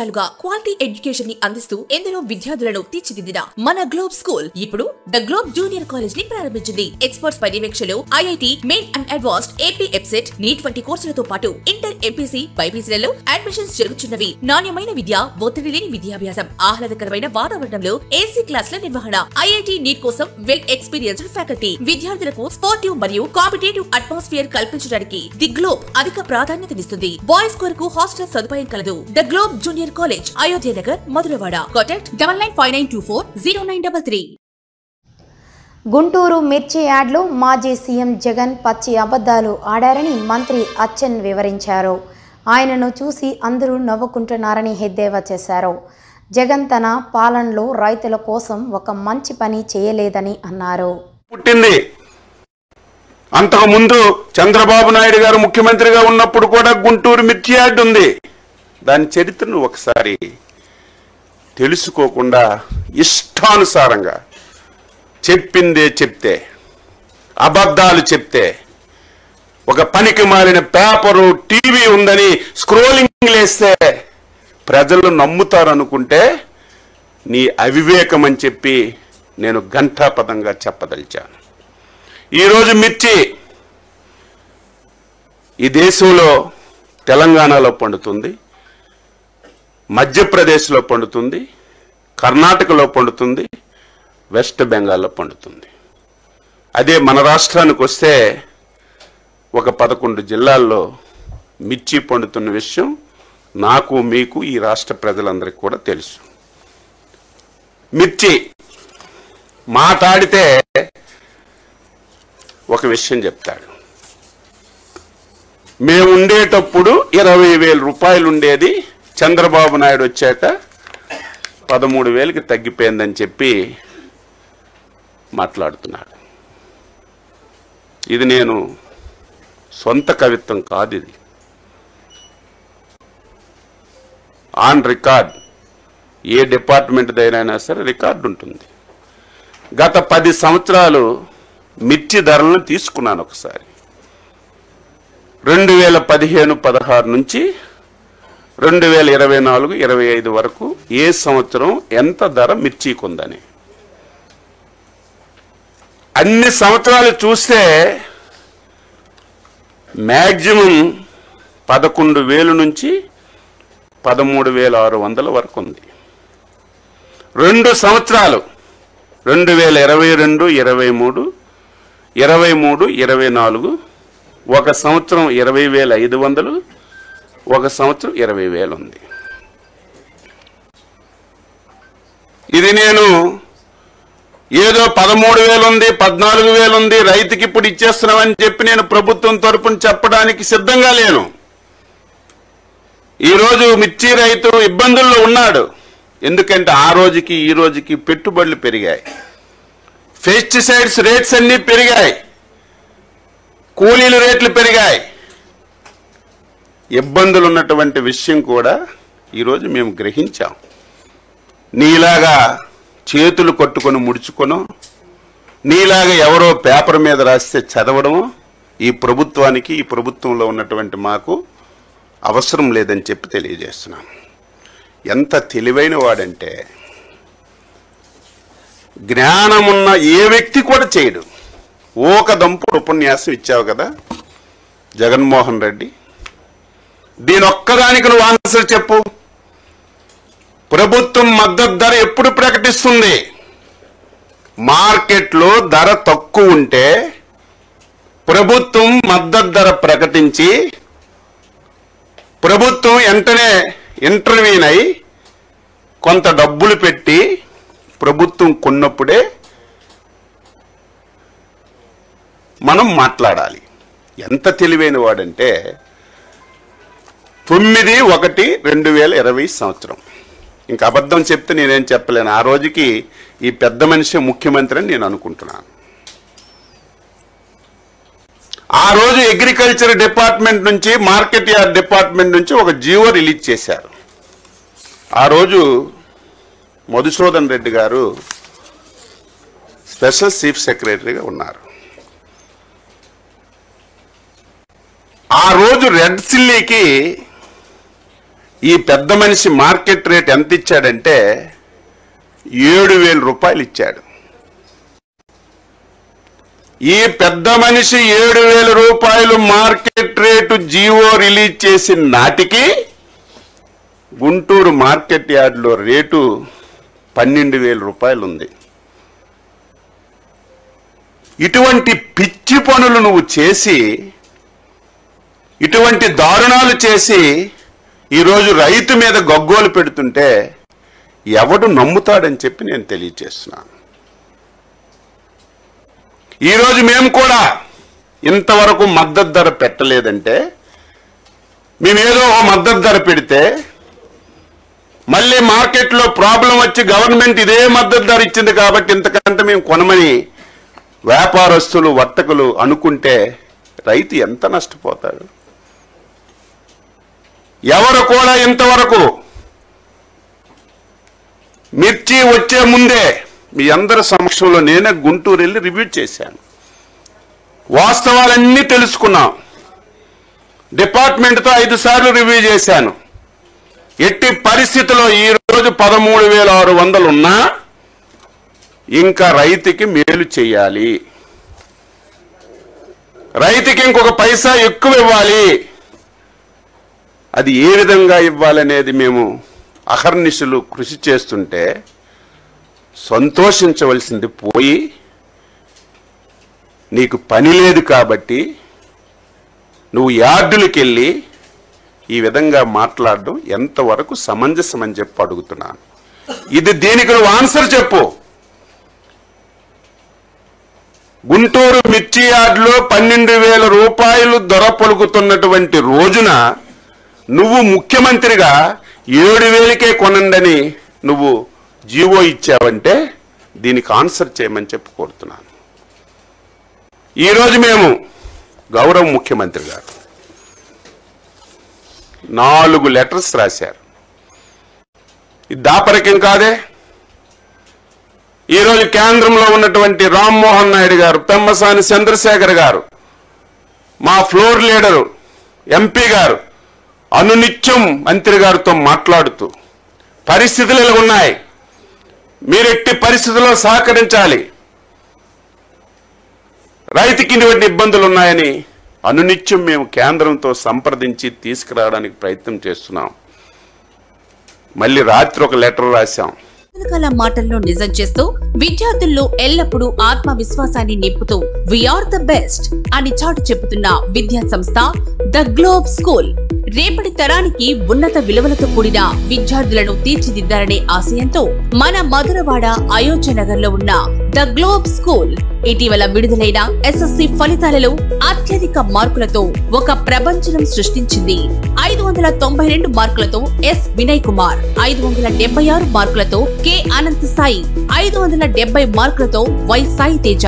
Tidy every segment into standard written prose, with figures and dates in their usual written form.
సంవత్సరాలుగా quality education ని అందిస్తూ ఎందరో విద్యార్థులను తీర్చిదిద్దిన మన గ్లోబ్ స్కూల్ ఇప్పుడు ద గ్లోబ్ జూనియర్ కాలేజ్ ని ప్రారంభించింది. ఎక్స్పర్ట్స్ పర్యవేక్షణలో IIT, main and advanced, AP EAPCET, NEET వంటి కోర్సులతో పాటు ఇంటర్, ఎంపీసీ, బైపీసీలలో అడ్మిషన్స్ జరుగుతున్నవి. నాణ్యమైన విద్య, ఒత్తిడి లేని విద్యాభ్యాసం, ఆహ్లాదకరమైన వాతావరణంలో ఏసీ క్లాసుల నిర్వహణ. ఐఐటి, నీట్ కోసం వెల్ ఎక్స్పీరియన్స్డ్ ఫ్యాకల్టీ. విద్యార్థులకు స్పోర్టివ్ మరియు కాంపిటేటివ్ అట్మాస్ఫియర్ కల్పించడానికి ది గ్లోబ్ అధిక ప్రాధాన్యతనిస్తుంది. బాయ్స్ కొరకు హాస్టల్ సదుపాయం కలదు. The Globe junior college, Ayodhya Nagar, Madhurawada. Contact 9959240933. Guntur మిర్చి యాడ్లో మాజీ సీఎం జగన్ పచ్చి అబద్ధాలు ఆడారని మంత్రి అచ్చెన్ వివరించారు. ఆయనను చూసి అందరూ నవ్వుకుంటున్నారని ఎద్దేవా చేశారు. జగన్ తన పాలనలో రైతుల కోసం ఒక మంచి పని చేయలేదని అన్నారు. పుట్టింది అంతకుముందు చంద్రబాబు నాయుడు గారు ముఖ్యమంత్రిగా ఉన్నప్పుడు కూడా గుంటూరు మిర్చి యార్డ్ ఉంది. దాని చరిత్రను ఒకసారి తెలుసుకోకుండా ఇష్టానుసారంగా చెప్పిందే చెప్తే, అబద్ధాలు చెప్తే, ఒక పనికి మాలిన పేపరు, టీవీ ఉందని స్క్రోలింగ్ లేస్తే ప్రజలు నమ్ముతారనుకుంటే నీ అవివేకం అని చెప్పి నేను ఘంటాపదంగా చెప్పదలిచాను. ఈరోజు మిర్చి ఈ దేశంలో తెలంగాణలో పండుతుంది, మధ్యప్రదేశ్లో పండుతుంది, కర్ణాటకలో పండుతుంది, వెస్ట్ బెంగాల్లో పండుతుంది. అదే మన రాష్ట్రానికి వస్తే ఒక 11 జిల్లాల్లో మిర్చి పండుతున్న విషయం నాకు, మీకు, ఈ రాష్ట్ర ప్రజలందరికీ కూడా తెలుసు. మిర్చి మాట్లాడితే ఒక విషయం చెప్తాడు. మేము ఉండేటప్పుడు 20,000 రూపాయలు ఉండేది, చంద్రబాబు నాయుడు వచ్చాక 13,000కి తగ్గిపోయిందని చెప్పి మాట్లాడుతున్నాడు. ఇది నేను సొంత కవిత్వం కాదు, ఇది ఆన్ రికార్డ్. ఏ డిపార్ట్మెంట్ దగ్గరైనా సరే రికార్డు ఉంటుంది. గత 10 సంవత్సరాలు మిర్చి ధరలను తీసుకున్నాను ఒకసారి. 2015-16 నుంచి 2024-25 వరకు ఏ సంవత్సరం ఎంత ధర మిర్చికి ఉందని అన్ని సంవత్సరాలు చూస్తే మ్యాక్సిమం 11,000 నుంచి 13,600 వరకు ఉంది. 2 సంవత్సరాలు 2022, 23, 23, 24 ఒక సంవత్సరం 20,500, ఒక సంవత్సరం 20,000 ఉంది. ఇది నేను ఏదో 13,000 ఉంది, 14,000 ఉంది, రైతుకి ఇప్పుడు ఇచ్చేస్తున్నామని చెప్పి నేను ప్రభుత్వం తరపున చెప్పడానికి సిద్ధంగా లేను. ఈరోజు మిర్చి రైతు ఇబ్బందుల్లో ఉన్నాడు. ఎందుకంటే ఆ రోజుకి ఈ రోజుకి పెట్టుబడులు పెరిగాయి, పెస్టిసైడ్స్ రేట్స్ అన్నీ పెరిగాయి, కూలీల రేట్లు పెరిగాయి. ఇబ్బందులు ఉన్నటువంటి విషయం కూడా ఈరోజు మేము గ్రహించాం. నీలాగా చేతులు కొట్టుకొని ముడుచుకోను, నీలాగా ఎవరో పేపర్ మీద రాస్తే చదవడము ఈ ప్రభుత్వానికి, ఈ ప్రభుత్వంలో ఉన్నటువంటి మాకు అవసరం లేదని చెప్పి తెలియజేస్తున్నాం. ఎంత తెలివైన వాడంటే జ్ఞానమున్న ఏ వ్యక్తి కూడా చేయడు. ఒక దంపుడు ఉపన్యాసం ఇచ్చావు కదా జగన్మోహన్ రెడ్డి, దీని ఒక్కదానికి నువ్వు ఆన్సర్ చెప్పు. ప్రభుత్వం మద్దతు ధర ఎప్పుడు ప్రకటిస్తుంది? మార్కెట్లో ధర తక్కువ ఉంటే ప్రభుత్వం మద్దతు ధర ప్రకటించి ప్రభుత్వం వెంటనే ఇంటర్వ్యూన్ అయి కొంత డబ్బులు పెట్టి ప్రభుత్వం కొన్నప్పుడే మనం మాట్లాడాలి. ఎంత తెలివైన వాడంటే 9/1/2020 సంవత్సరం. ఇంకా అబద్ధం చెప్తే నేనేం చెప్పలేను. ఆ రోజుకి ఈ పెద్ద మనిషి ముఖ్యమంత్రి అని నేను అనుకుంటున్నాను. ఆ రోజు అగ్రికల్చర్ డిపార్ట్మెంట్ నుంచి, మార్కెట్ యార్డ్ డిపార్ట్మెంట్ నుంచి ఒక జీవో రిలీజ్ చేశారు. ఆ రోజు మధుసూదన్ రెడ్డి గారు స్పెషల్ చీఫ్ సెక్రటరీగా ఉన్నారు. ఆ రోజు రెడ్ సిల్లీకి ఈ పెద్ద మనిషి మార్కెట్ రేట్ ఎంత ఇచ్చాడంటే 7,000 రూపాయలు ఇచ్చాడు. ఈ పెద్ద మనిషి 7,000 రూపాయలు మార్కెట్ రేటు జీవో రిలీజ్ చేసిన నాటికి గుంటూరు మార్కెట్ యార్డ్లో రేటు 12,000 రూపాయలు ఉంది. ఇటువంటి పిచ్చి పనులు నువ్వు చేసి, ఇటువంటి దారుణాలు చేసి ఈరోజు రైతు మీద గగ్గోలు పెడుతుంటే ఎవడు నమ్ముతాడని చెప్పి నేను తెలియజేస్తున్నాను. ఈరోజు మేము కూడా ఇంతవరకు మద్దతు ధర పెట్టలేదంటే, మేమేదో మద్దతు ధర పెడితే మళ్ళీ మార్కెట్లో ప్రాబ్లం వచ్చి గవర్నమెంట్ ఇదే మద్దతు ధర ఇచ్చింది కాబట్టి ఇంతకంటే మేము కొనమని వ్యాపారస్తులు, వర్తకులు అనుకుంటే రైతు ఎంత నష్టపోతాడు? ఎవరు కూడా ఇంతవరకు మిర్చి వచ్చే ముందే మీ అందరి సమక్షంలో నేనే గుంటూరు వెళ్ళి రివ్యూ చేశాను. వాస్తవాలన్నీ తెలుసుకున్నాం. డిపార్ట్మెంట్తో 5 సార్లు రివ్యూ చేశాను. ఎట్టి పరిస్థితిలో ఈరోజు 13,600 ఉన్నా ఇంకా రైతుకి మేలు చేయాలి, రైతుకి ఇంకొక పైసా ఎక్కువ ఇవ్వాలి. అది ఏ విధంగా ఇవ్వాలనేది మేము అహర్నిశలు కృషి చేస్తుంటే సంతోషించవలసింది పోయి, నీకు పని లేదు కాబట్టి నువ్వు యార్డులకు వెళ్ళి ఈ విధంగా మాట్లాడడం ఎంతవరకు సమంజసం అని చెప్పి అడుగుతున్నాను. దీనికి నువ్వు ఆన్సర్ చెప్పు. గుంటూరు మిర్చి యార్డులో 12,000 రూపాయలు ధర పలుకుతున్నటువంటి రోజున నువ్వు ముఖ్యమంత్రిగా 7,000కే కొనండని నువ్వు జీవో ఇచ్చావంటే దీనికి ఆన్సర్ చేయమని చెప్పి కోరుతున్నాను. ఈరోజు మేము గౌరవ ముఖ్యమంత్రి గారు 4 లెటర్స్ రాశారు. ఇది దాపరికం కాదే. ఈరోజు కేంద్రంలో ఉన్నటువంటి రామ్మోహన్ నాయుడు గారు, పెమ్మసాని చంద్రశేఖర్ గారు, మా ఫ్లోర్ లీడరు ఎంపీ గారు అనునిత్యం మంత్రి గారితో మాట్లాడుతూ పరిస్థితులు ఇలా ఉన్నాయి, మీరు ఎట్టి పరిస్థితుల్లో సహకరించాలి, రైతుకి ఇటువంటి ఇబ్బందులు ఉన్నాయని అనునిత్యం మేము కేంద్రంతో సంప్రదించి తీసుకురావడానికి ప్రయత్నం చేస్తున్నాం. మళ్ళీ రాత్రి ఒక లెటర్ రాశాం. రకరకాల మాటల్లో నిజం చేస్తూ విద్యార్థుల్లో ఎల్లప్పుడూ ఆత్మవిశ్వాసాన్ని నింపుతూ వీఆర్ ద బెస్ట్ అని చాటు చెబుతున్న విద్యా సంస్థ ద గ్లోబ్ స్కూల్ రేపటి తరానికి ఉన్నత విలువలతో కూడిన విద్యార్థులను తీర్చిదిద్దాలనే ఆశయంతో మన మధురవాడ అయోధ్య నగర్ లో ఉన్న ద గ్లోబ్ స్కూల్ ఇటీవల విడుదలైన ఎస్ఎస్సి ఫలితాలలో అత్యధిక మార్కులతో ఒక ప్రపంచం సృష్టించింది. 592 మార్కులతో ఎస్ వినయ్ కుమార్, 576 మార్కులతో కె అనంత్ సాయి, 570 మార్కులతో వై సాయి తేజ.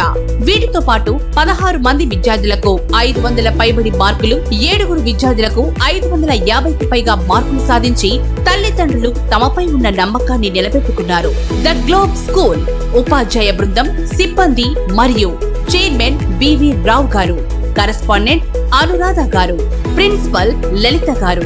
వీటితో పాటు 16 మంది విద్యార్థులకు 500 పైబడి మార్కులు, 7 విద్యార్థులకు 550కి పైగా మార్కులు సాధించి తల్లిదండ్రులు తమపై ఉన్న నమ్మకాన్ని నిలబెట్టుకున్నారు. ద గ్లోబ్ స్కూల్ ఉపాధ్యాయ బృందం, సిబ్బంది మరియు చైర్మన్ బివి రావు గారు, కరెస్పాండెంట్ అనురాధ గారు, ప్రిన్సిపల్ లలిత గారు.